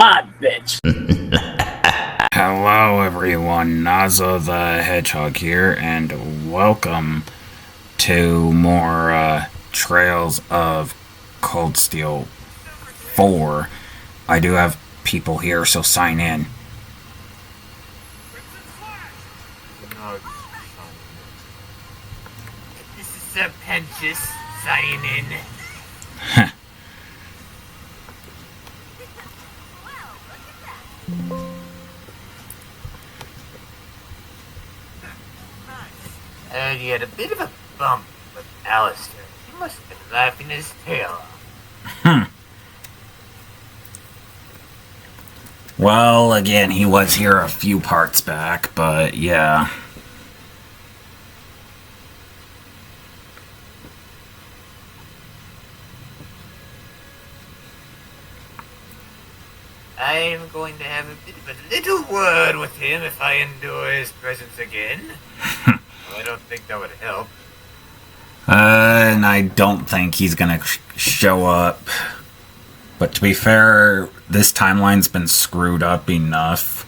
hot bitch. Hello everyone, Nazo the Hedgehog here, and welcome to more Trails of Cold Steel 4. I do have people here, so sign in. This is Serpentious, sign in. I heard he had a bit of a bump with Alistair. He must have been laughing his tail off. Well, again, he was here a few parts back, but yeah. I'm going to have a bit of a little word with him if I endure his presence again. Well, I don't think that would help. And I don't think he's gonna show up. But to be fair, this timeline's been screwed up enough.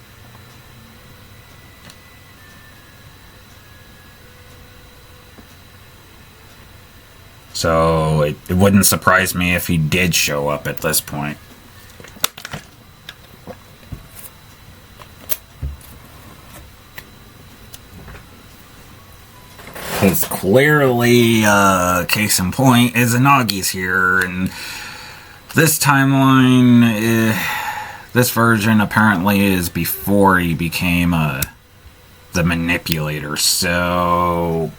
So it wouldn't surprise me if he did show up at this point. Because clearly, case in point, Izanagi's here, and this timeline, this version apparently is before he became the manipulator, so...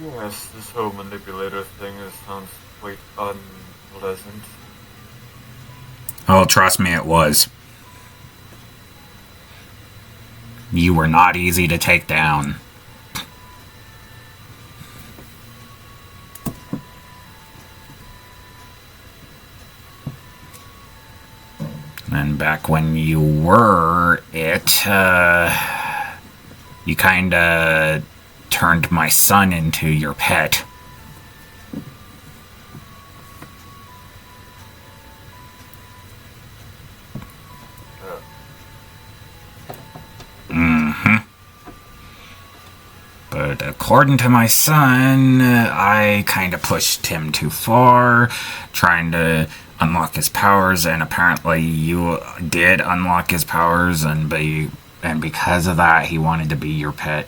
Yes, this whole manipulator thing sounds quite unpleasant. Oh, trust me, it was. You were not easy to take down. And back when you were it, you kinda turned my son into your pet. But according to my son, I kind of pushed him too far, trying to unlock his powers, and apparently you did unlock his powers, and because of that, he wanted to be your pet.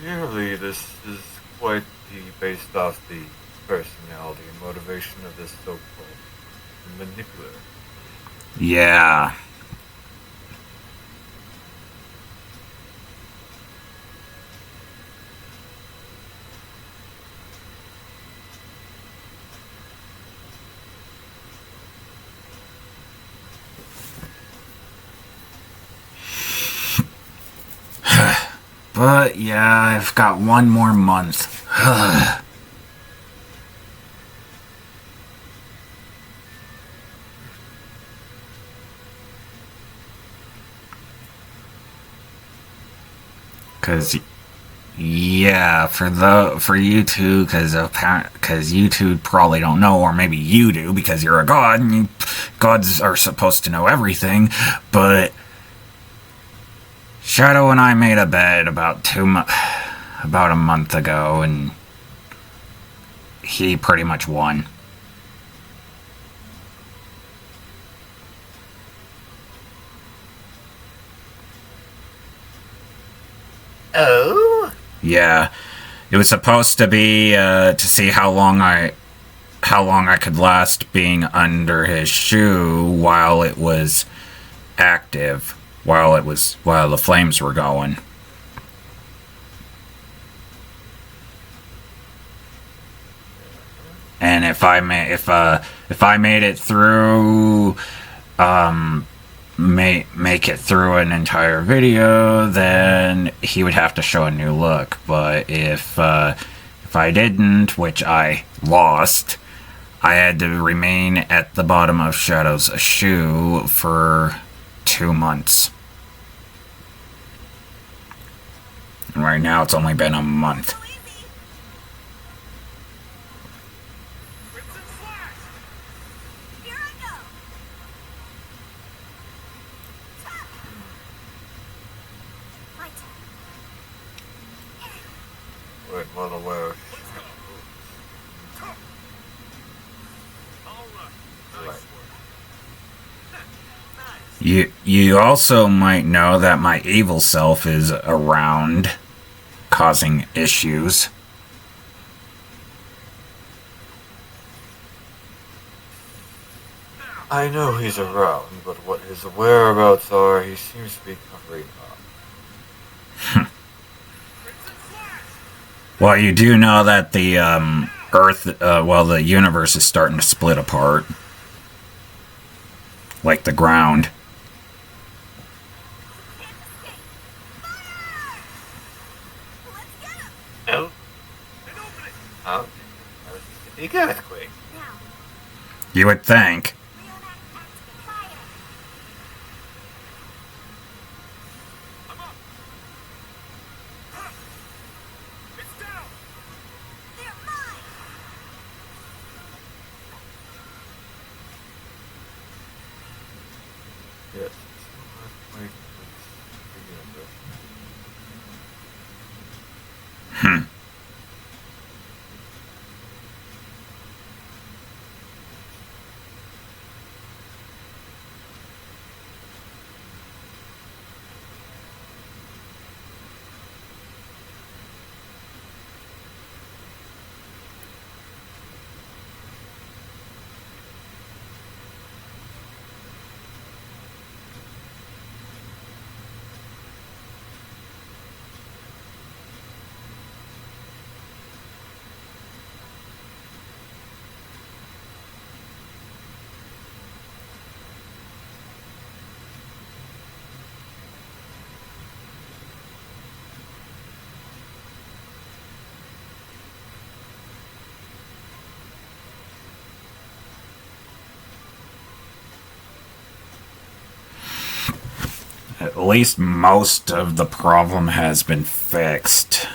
Really, this is quite based off the personality and motivation of this so-called manipulator. Yeah. But yeah, I've got one more month. Cause, yeah, for you two, cause you two probably don't know, or maybe you do because you're a god, and gods are supposed to know everything. But Shadow and I made a bet about a month ago, and he pretty much won. Oh? Yeah, it was supposed to be to see how long I could last being under his shoe while it was active, while the flames were going. And if I made it through, make it through an entire video, then he would have to show a new look. But if I didn't, which I lost, I had to remain at the bottom of Shadow's shoe for 2 months. And right now it's only been a month. Wait, well aware. Right. You also might know that my evil self is around, causing issues. I know he's around, but what his whereabouts are, he seems to be covering up. Well, you do know that the Earth, the universe is starting to split apart. Like the ground. Oh. Oh. Big earthquake. You would think. Yes. Earthquake is the universe. Hmm. At least most of the problem has been fixed.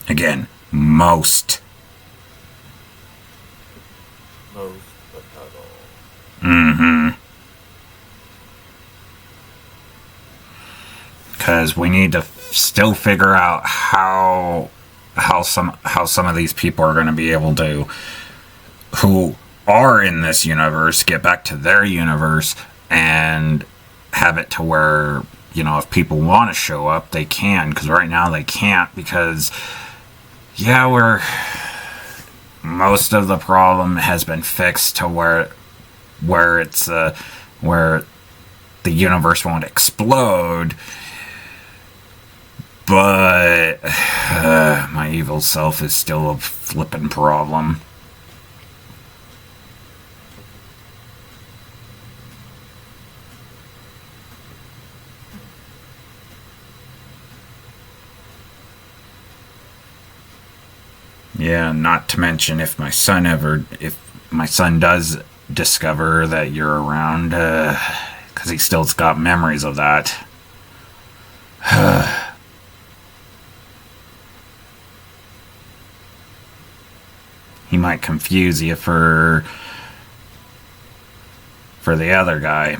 Again, most. Most, but not all. Mm-hmm. Because we need to still figure out how some of these people are going to be able to, who are in this universe, get back to their universe and have it to where, you know, if people want to show up, they can. Because right now they can't, because most of the problem has been fixed to where it's where the universe won't explode. But my evil self is still a flippin' problem. Yeah, not to mention if my son does discover that you're around, because he still's got memories of that. He might confuse you for the other guy.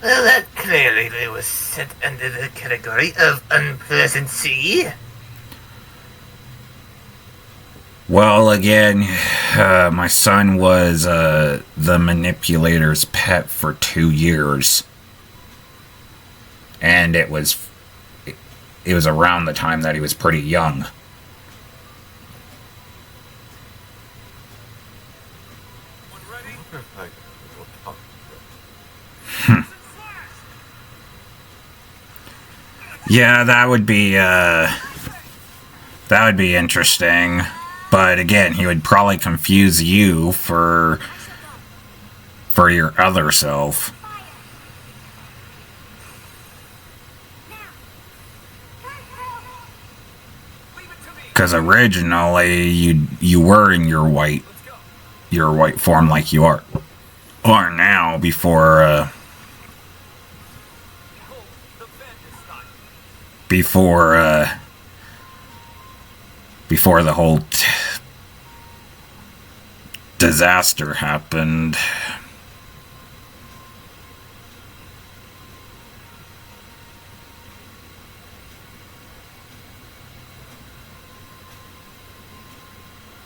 Well, that clearly was set under the category of unpleasancy. Well, again, my son was the manipulator's pet for 2 years. And it was around the time that he was pretty young. Yeah, that would be interesting. But again, he would probably confuse you for your other self. Because originally you were in your white form like you are now before the whole disaster happened.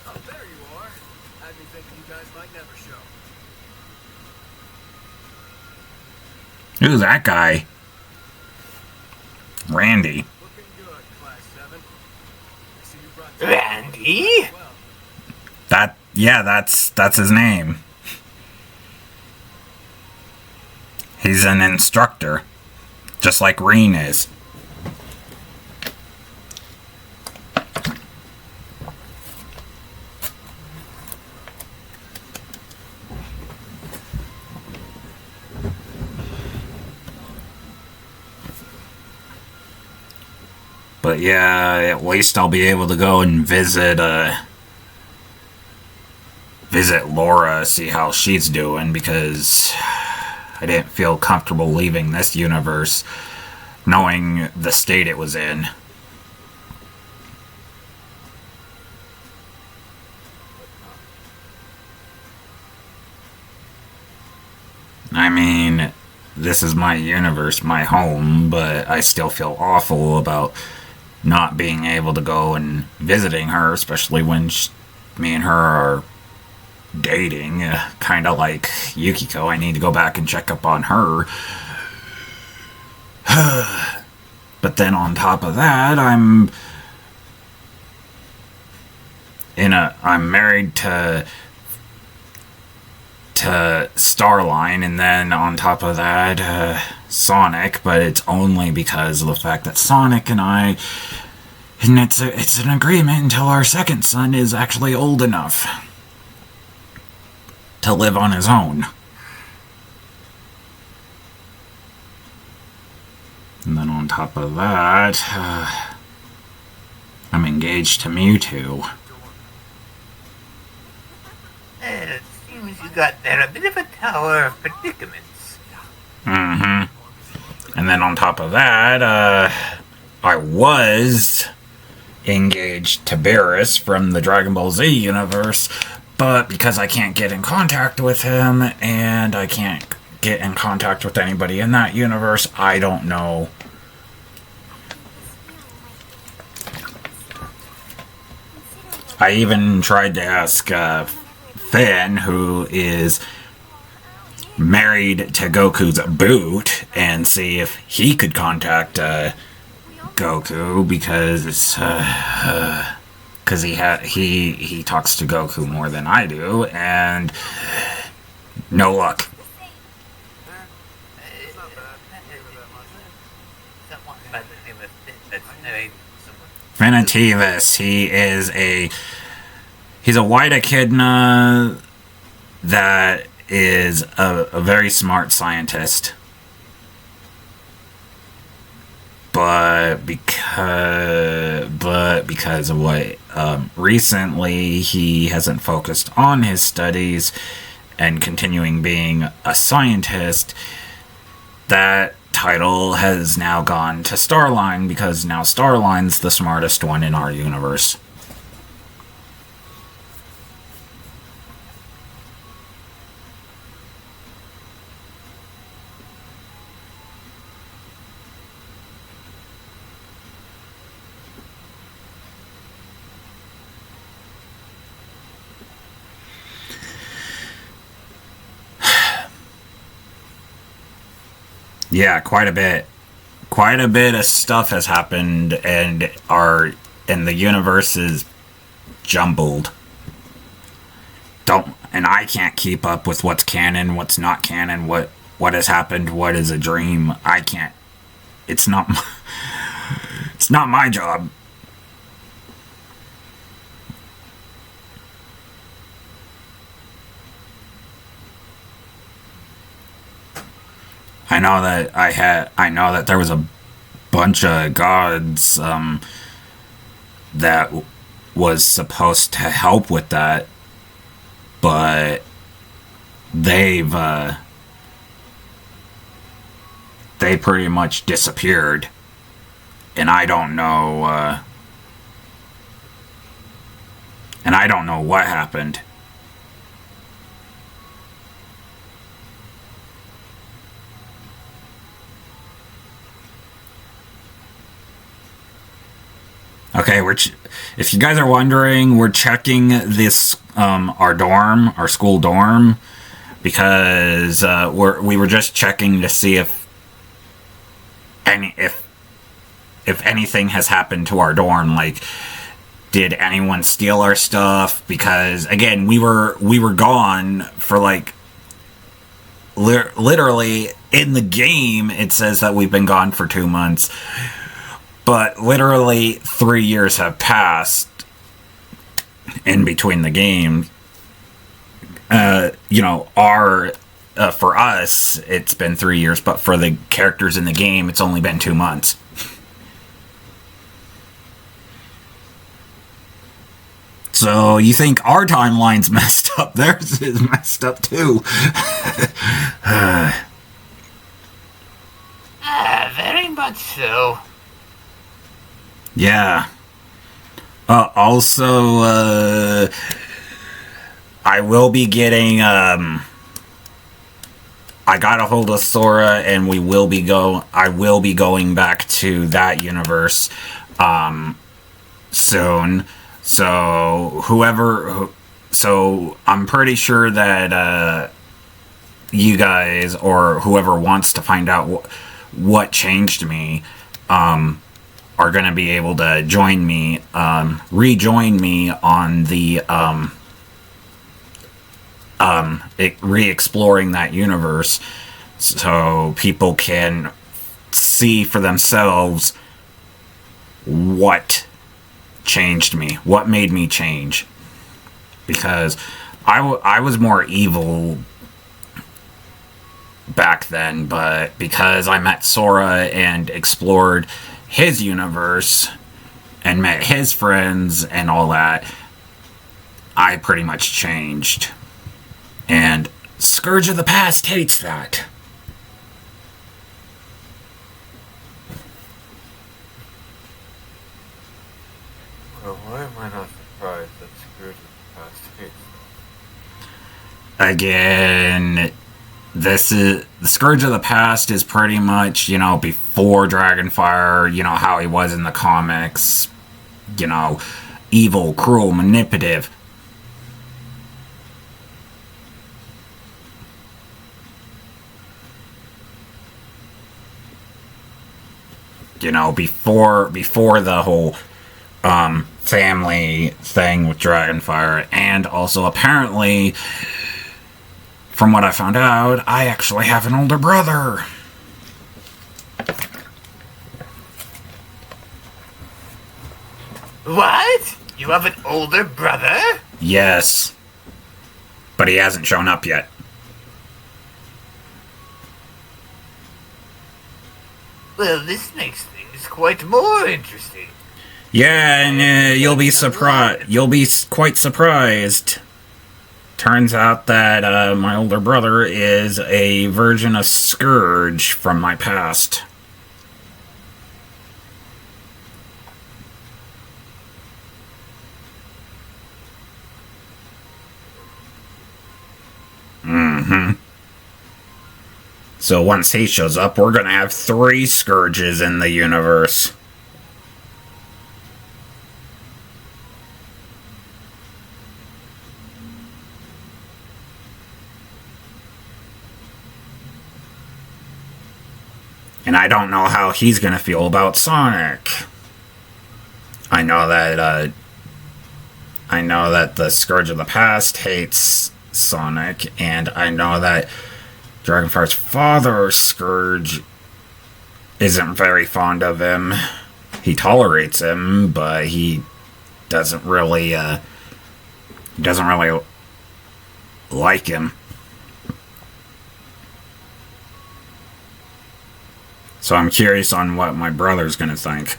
Oh, there you are. Had me thinking you guys might never show. Who's that guy? Randy. Looking good, Class 7. I see you brought Randy? well. That's his name. He's an instructor, just like Reen is. But yeah, at least I'll be able to go and visit Laura, see how she's doing, because I didn't feel comfortable leaving this universe knowing the state it was in. I mean, this is my universe, my home, but I still feel awful about not being able to go and visiting her, especially when me and her are dating. Kind of like Yukiko, I need to go back and check up on her. But then on top of that, I'm married to Starline, and then on top of that, Sonic, but it's only because of the fact that Sonic and it's an agreement until our second son is actually old enough to live on his own. And then on top of that, I'm engaged to Mewtwo. It seems you got there a bit of a tower of predicaments. Mm-hmm. And then on top of that, I was engaged to Beerus from the Dragon Ball Z universe, but because I can't get in contact with him, and I can't get in contact with anybody in that universe, I don't know. I even tried to ask Finn, who is married to Goku's boot, and see if he could contact Goku, because he talks to Goku more than I do, and no luck. Someone by the name of Finn that's married Finnativus, he's a white echidna that is a very smart scientist. But because of what recently he hasn't focused on his studies and continuing being a scientist, that title has now gone to Starline, because now Starline's the smartest one in our universe. Yeah, quite a bit. Quite a bit of stuff has happened, and the universe is jumbled. And I can't keep up with what's canon, what's not canon, what has happened, what is a dream. I can't. It's not my job. I know that there was a bunch of gods that was supposed to help with that, but they've they pretty much disappeared, and I don't know what happened. Okay, if you guys are wondering, we're checking this our school dorm, because we were just checking to see if anything has happened to our dorm. Like, did anyone steal our stuff? Because again, we were gone for like literally in the game. It says that we've been gone for 2 months. But literally 3 years have passed in between the games. For us, it's been 3 years, but for the characters in the game, it's only been 2 months. So you think our timeline's messed up? Theirs is messed up too. Very much so. Yeah. Also, I will be getting, I got a hold of Sora, and I will be going back to that universe, soon. So I'm pretty sure that, you guys, or whoever wants to find out what changed me, are going to be able to join me, rejoin me on the, re-exploring that universe, so people can see for themselves what changed me, what made me change. Because I was more evil back then, but because I met Sora and explored his universe and met his friends and all that, I pretty much changed. And Scourge of the Past hates that. Well, why am I not surprised that Scourge of the Past hates that? Again, this is the Scourge of the Past is pretty much, before Dragonfire, how he was in the comics, evil, cruel, manipulative. Before the whole family thing with Dragonfire, and also apparently, from what I found out, I actually have an older brother. What? You have an older brother? Yes. But he hasn't shown up yet. Well, this makes things quite more interesting. Yeah, and you'll be surprised. You'll be quite surprised. Turns out that my older brother is a version of Scourge from my past. Mm-hmm. So once he shows up, we're gonna have 3 Scourges in the universe. And I don't know how he's gonna feel about Sonic. I know that the Scourge of the Past hates Sonic, and I know that Dragonfire's father, Scourge, isn't very fond of him. He tolerates him, but he doesn't really like him. So I'm curious on what my brother's gonna think.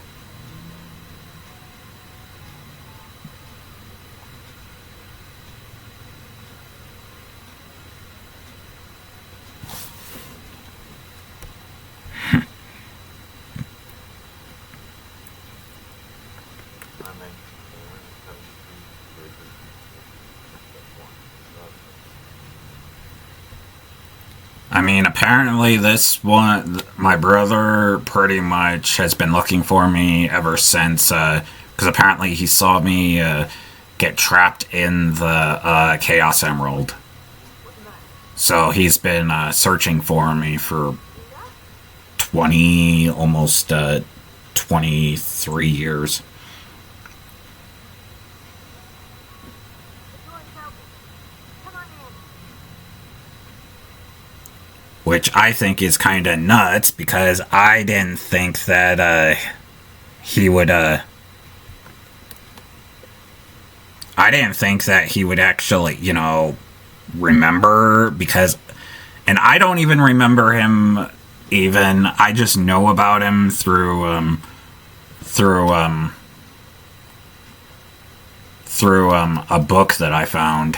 I mean, apparently this one, my brother pretty much has been looking for me ever since, because apparently he saw me get trapped in the Chaos Emerald. So he's been searching for me for 20, almost 23 years. Which I think is kind of nuts because I didn't think that he would. I didn't think that he would actually, remember because, and I don't even remember him. Even I just know about him through a book that I found.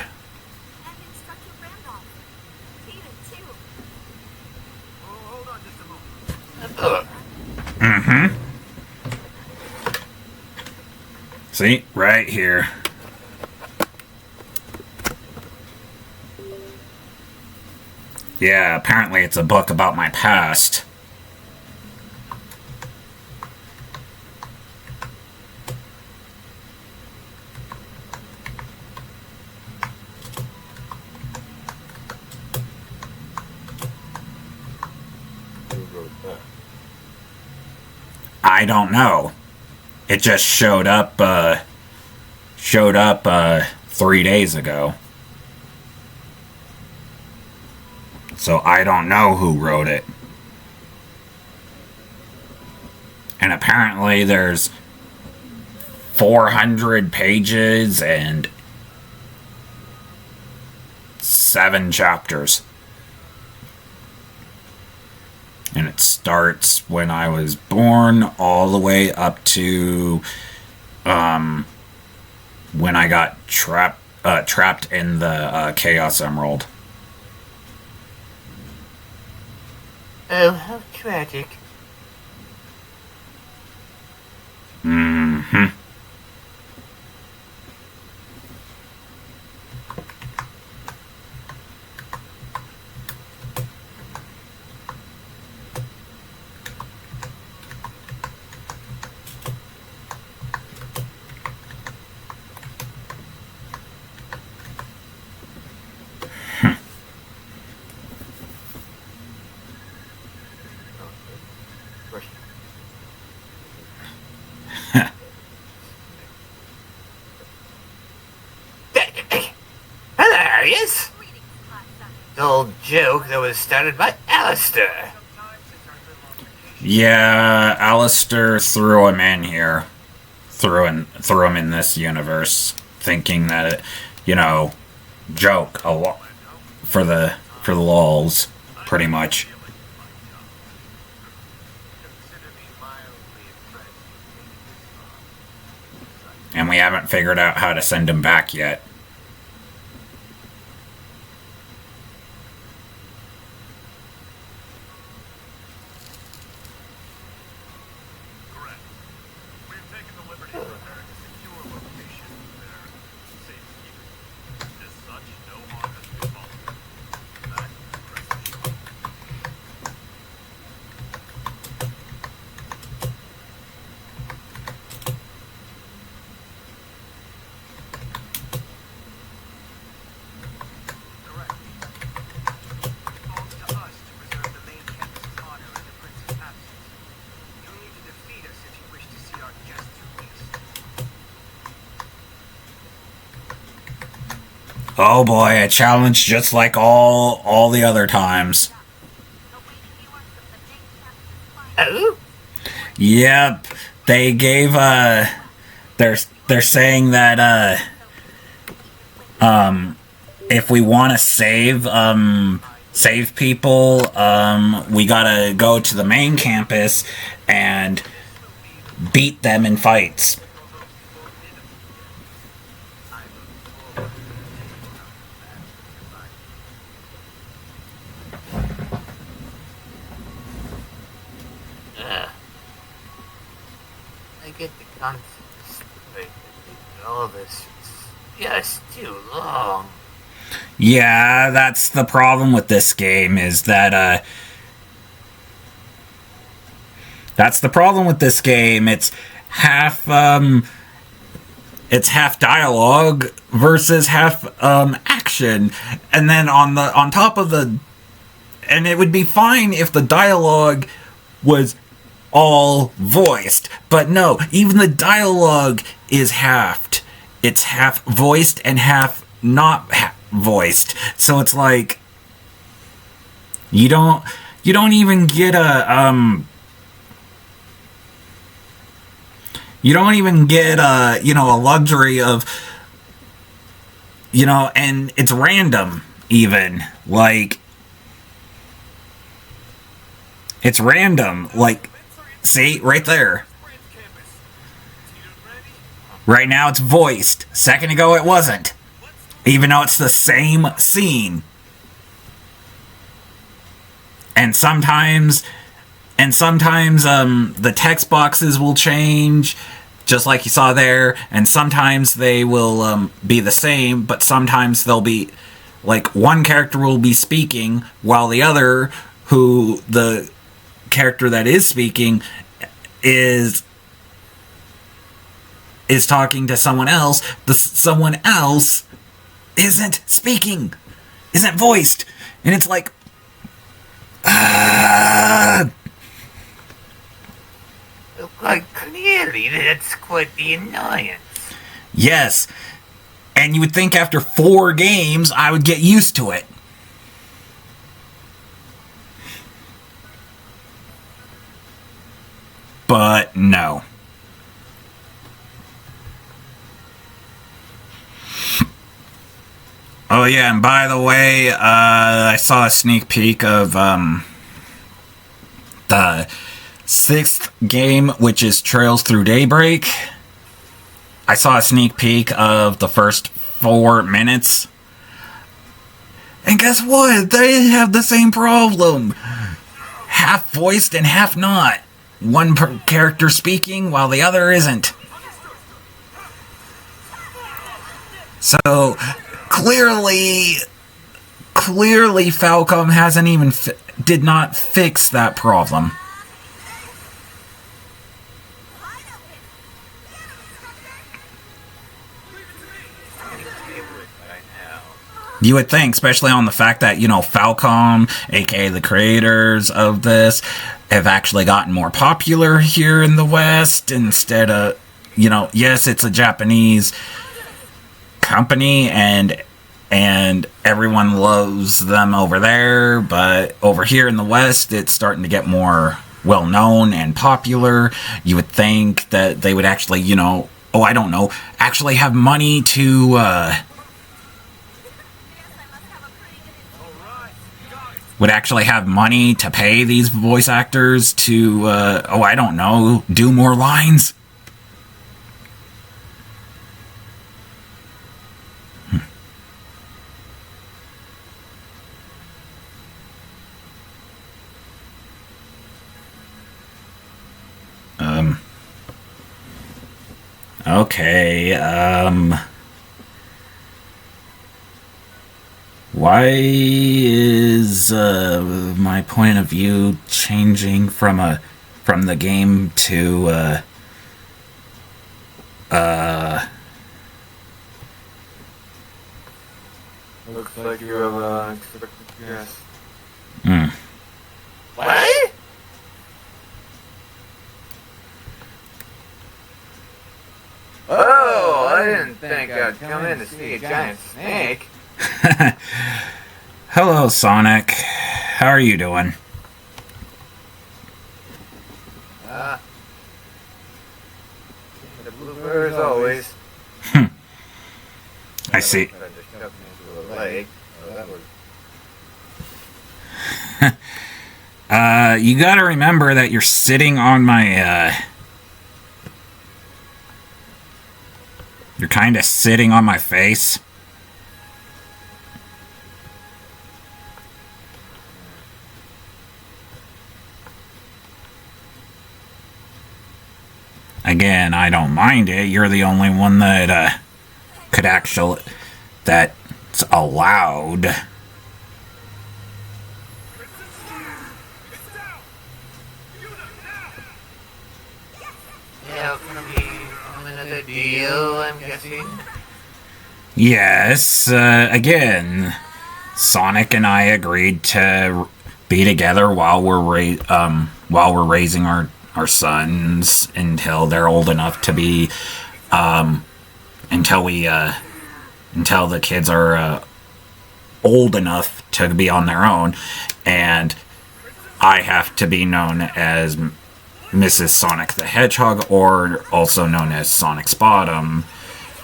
Hold on just a moment. Mm-hmm. See? Right here. Yeah, apparently it's a book about my past. Who wrote that? I don't know. It just showed up 3 days ago. So I don't know who wrote it. And apparently there's 400 pages and 7 chapters. And it starts when I was born all the way up to when I got trapped in the Chaos Emerald. Oh, how tragic. Mm-hmm. Question. Hilarious! The old joke that was started by Alistair. Yeah, Alistair threw him in here. Threw him in this universe, thinking that it, joke a lot for the lulz, pretty much. And we haven't figured out how to send him back yet. Correct. We've taken the liberty of preparing a secure location for their safekeeping. As such, no harm has befallen them. In fact, rest assured. Correct. It falls to us to preserve the main campus's honor in the prince's absence. You'll need to defeat us if you wish to see our guests released. Oh boy, a challenge just like all the other times. Oh? Yep, they gave they're saying that if we want to save people, we gotta go to the main campus and beat them in fights. I get the concept, but all this is just too long. Yeah, that's the problem with this game is that, that's the problem with this game. It's half dialogue versus half, action. And then on top of and it would be fine if the dialogue was all voiced. But no, even the dialogue is halved. It's half voiced and half not voiced. So it's like you don't even get a you don't even get a luxury of and it's random even, like it's random, like see right there. Right now it's voiced. Second ago it wasn't. Even though it's the same scene. And sometimes the text boxes will change, just like you saw there, and sometimes they will be the same, but sometimes they'll be like one character will be speaking while the other, the character that is speaking is talking to someone else. The someone else isn't speaking, isn't voiced, and it's like Quite clearly, that's quite the annoyance. yes, and you would think after 4 games I would get used to it. But no. Oh yeah, and by the way, I saw a sneak peek of the 6th game, which is Trails Through Daybreak. I saw a sneak peek of the first 4 minutes. And guess what? They have the same problem. Half voiced and half not. One character speaking while the other isn't. So clearly Falcom hasn't even did not fix that problem. You would think, especially on the fact that, Falcom, aka the creators of this, have actually gotten more popular here in the West instead of, yes, it's a Japanese company and everyone loves them over there, but over here in the West, it's starting to get more well known and popular. You would think that they would actually, actually have money to, would actually have money to pay these voice actors to, do more lines. Okay, why is my point of view changing from the game to Looks like you have an expected guess. What? Oh, I didn't think I'd come in to see a giant snake. Hello, Sonic. How are you doing? The blooper as always. I see. Tried to shove me into a lake. Oh, that was... You gotta remember that you're sitting on my, you're kinda sitting on my face. Again, I don't mind it. You're the only one that, could actually... that's allowed. Yeah, another deal, I'm guessing. Yes, again, Sonic and I agreed to be together while we're raising our sons until they're old enough to be, until the kids are old enough to be on their own, and I have to be known as Mrs. Sonic the Hedgehog, or also known as Sonic's Bottom,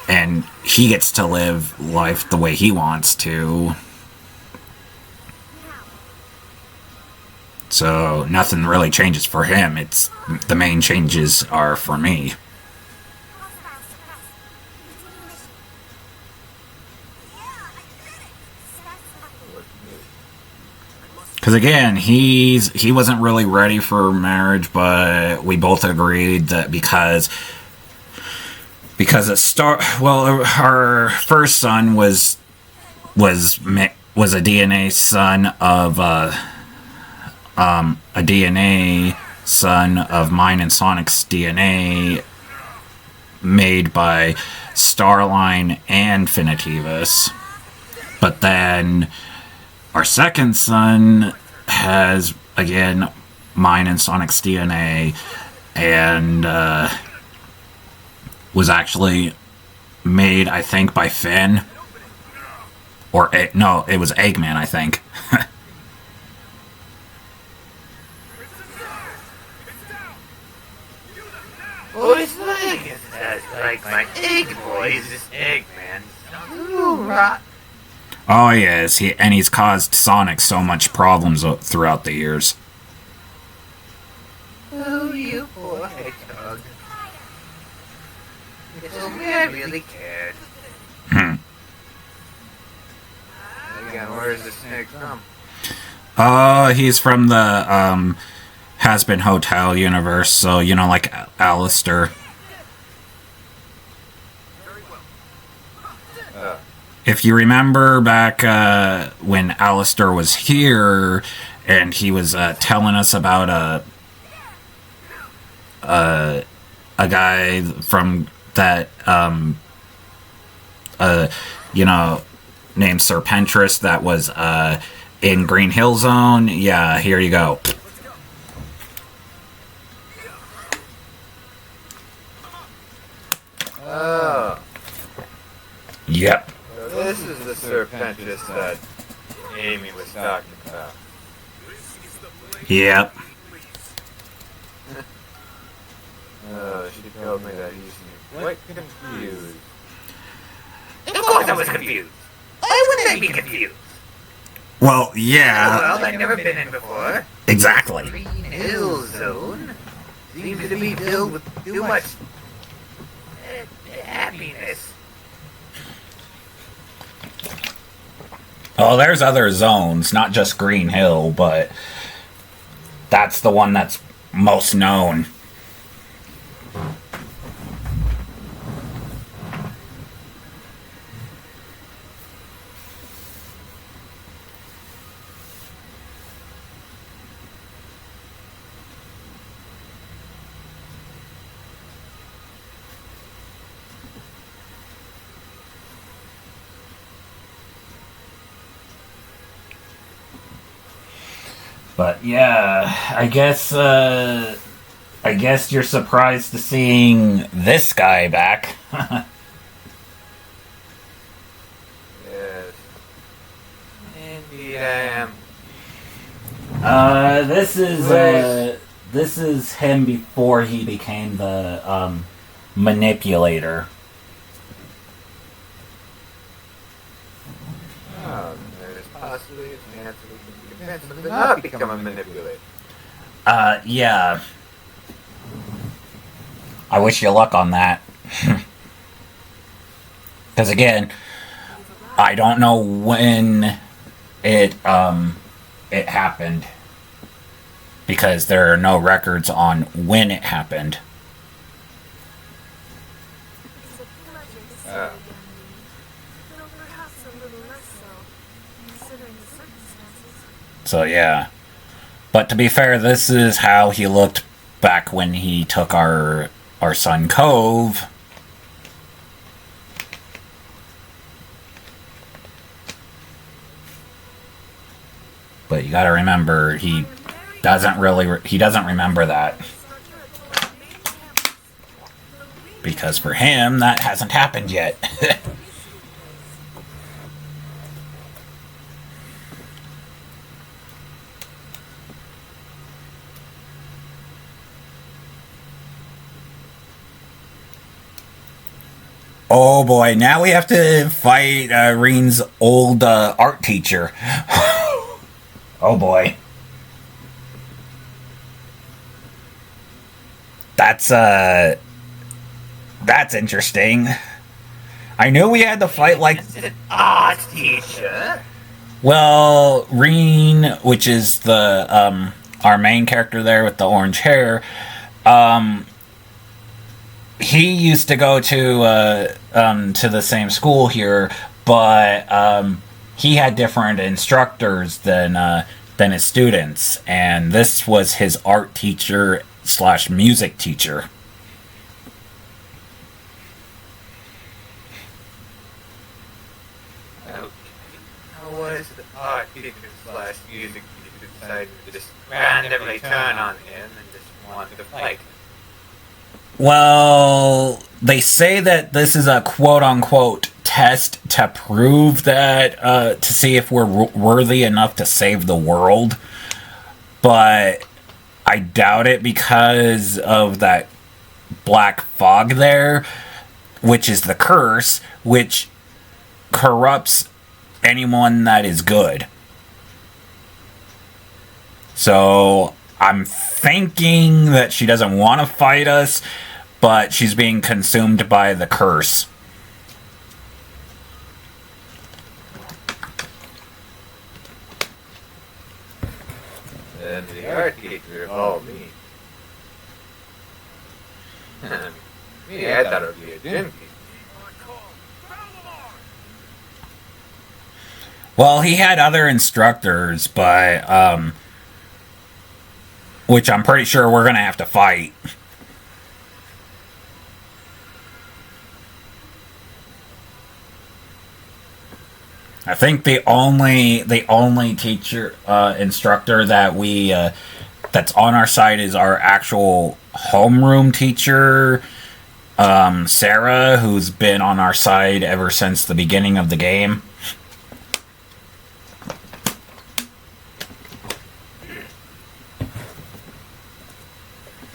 and he gets to live life the way he wants to. So nothing really changes for him. It's the main changes are for me. Because again, he wasn't really ready for marriage, but we both agreed that because our first son was a DNA son of a DNA son of mine and Sonic's DNA, made by Starline and Finitivus. But then our second son has, again, mine and Sonic's DNA, and was actually made, I think, by Finn. No, it was Eggman, I think. Boys like my egg boys, this Eggman. Ooh, rot. Oh yes, he's caused Sonic so much problems throughout the years. Oh, you poor hedgehog. If only I really cared. Again, where's the snake from? He's from the Has-Been Hotel universe, so, like Alistair. If you remember back when Alistair was here, and he was telling us about a guy from that, named Serpentress that was in Green Hill Zone. Yeah, here you go. Oh. Yep. So this is the Serpentress that Amy was talking about. Yep. She told me that he's quite confused. Of course I was confused. Why wouldn't I be confused? Well, yeah. Well, I've never been in before. Exactly. Green Hill Zone seems to be filled with too much happiness. Oh, there's other zones, not just Green Hill, but that's the one that's most known. But yeah, I guess you're surprised to seeing this guy back. Yes. Indeed I am. This is him before he became the manipulator. Oh, there's possibly a chance that we can be convinced him to not become a manipulator. Yeah. I wish you luck on that. Because again, I don't know when it happened. Because there are no records on when it happened. So yeah. But to be fair, this is how he looked back when he took our son Cove. But you gotta remember, he doesn't remember that. Because for him, that hasn't happened yet. Oh boy, now we have to fight Reen's old art teacher. Oh boy. That's interesting. I knew we had to fight like... An art teacher? Well, Reen, which is the our main character there with the orange hair, he used to go to the same school here, but he had different instructors than his students, and this was his art teacher / music teacher. How was the art teacher / music teacher decided to just randomly turn on him and just wanted to fight? Well, they say that this is a quote-unquote test to prove that, to see if we're worthy enough to save the world. But I doubt it because of that black fog there, which is the curse, which corrupts anyone that is good. So I'm thinking that she doesn't want to fight us, but she's being consumed by the curse. And the art teacher called me. Me, I thought it would be a gym teacher. Well, he had other instructors, but, which I'm pretty sure we're gonna have to fight. I think the only teacher, instructor that we, that's on our side is our actual homeroom teacher, Sarah, who's been on our side ever since the beginning of the game.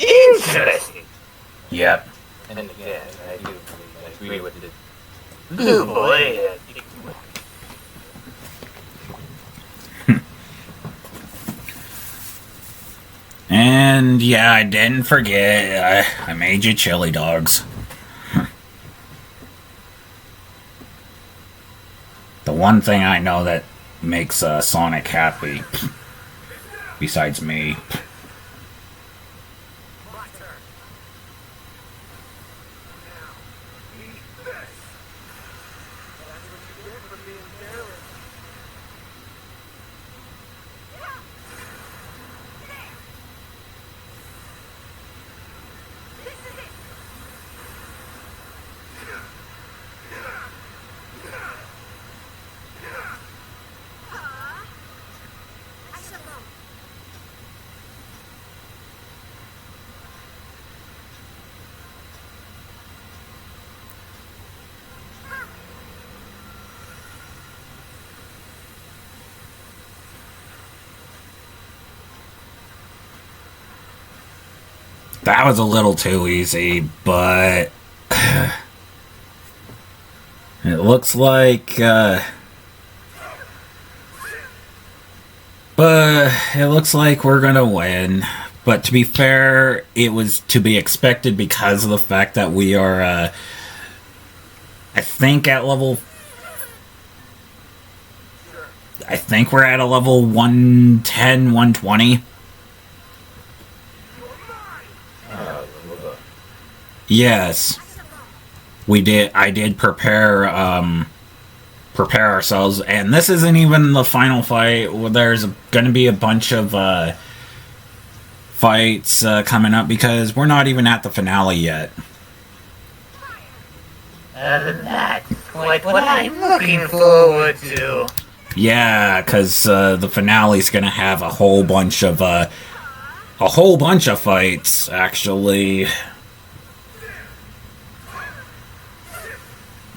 Interesting. Yep. And again, I do agree with the blue boy. And yeah, I didn't forget, I made you chili dogs. The one thing I know that makes Sonic happy, besides me. My turn. Now, eat this. That's what you get for being careless. That was a little too easy, but it looks like we're gonna win. But to be fair, it was to be expected because of the fact that we are, I think we're at a level 110, 120. Yes. I did prepare, prepare ourselves. And this isn't even the final fight. There's going to be a bunch of fights coming up because we're not even at the finale yet. That's quite what I'm looking forward to. Yeah, because the finale's going to have a whole bunch of fights, actually.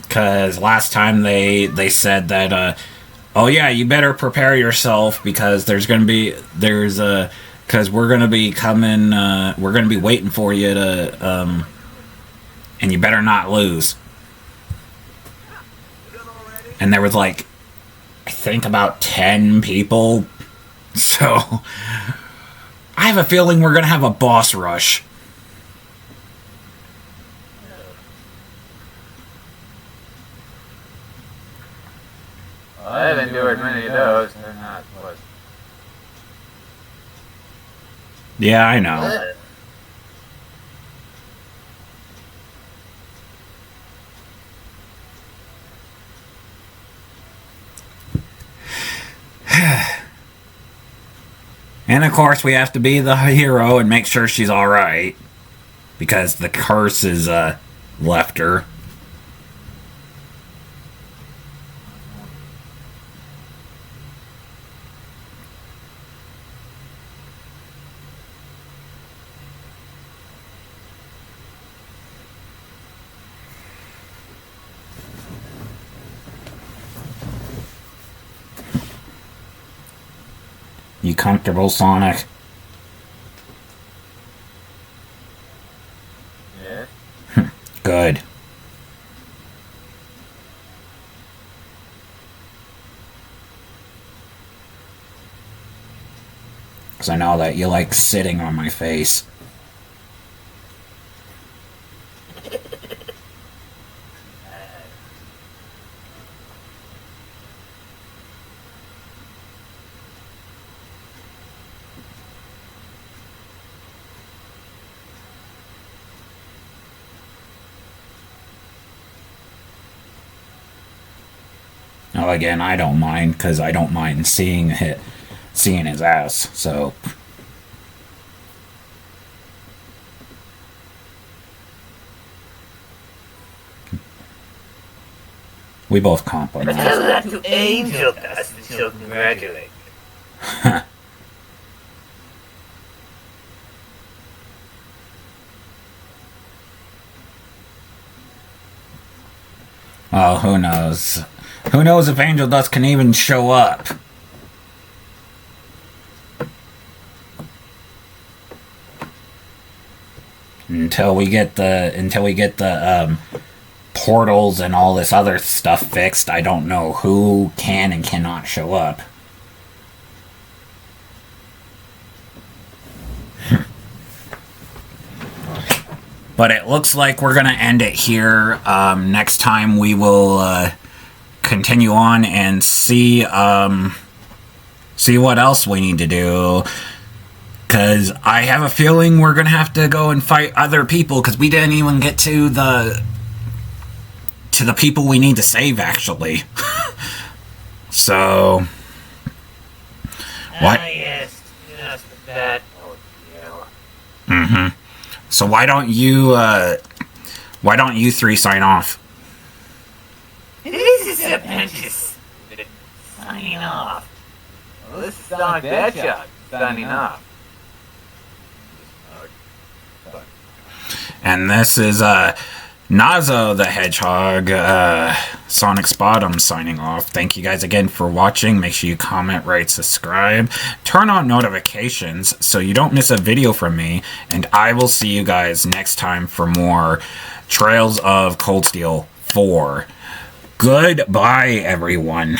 Because last time they said that, oh yeah, you better prepare yourself because because we're gonna be coming, we're gonna be waiting for you to, and you better not lose. And there was like, I think about 10 people, so I have a feeling we're gonna have a boss rush. Well, I haven't endured many of those. They're not what. Yeah, I know. And of course, we have to be the hero and make sure she's alright. Because the curse is left her. You comfortable, Sonic? Yeah. Good. Because I know that you like sitting on my face. Now again, I don't mind because I don't mind seeing his ass. So we both compliment. Tell that to Angel Dust and she'll congratulate you. Oh, who knows? Who knows if Angel Dust can even show up? Until we get the portals and all this other stuff fixed, I don't know who can and cannot show up. But it looks like we're gonna end it here. Next time we will continue on and see what else we need to do. Because I have a feeling we're gonna have to go and fight other people. Because we didn't even get to the people we need to save, actually. So what? Ah, yes, just that ordeal. Mm-hmm. So why don't you three sign off? This is Apprentice signing off. Well, this is Sonic the Hedgehog signing off. And this is Nazo the Hedgehog, Sonic Spottum signing off. Thank you guys again for watching. Make sure you comment, rate, subscribe. Turn on notifications so you don't miss a video from me. And I will see you guys next time for more Trails of Cold Steel 4. Goodbye, everyone.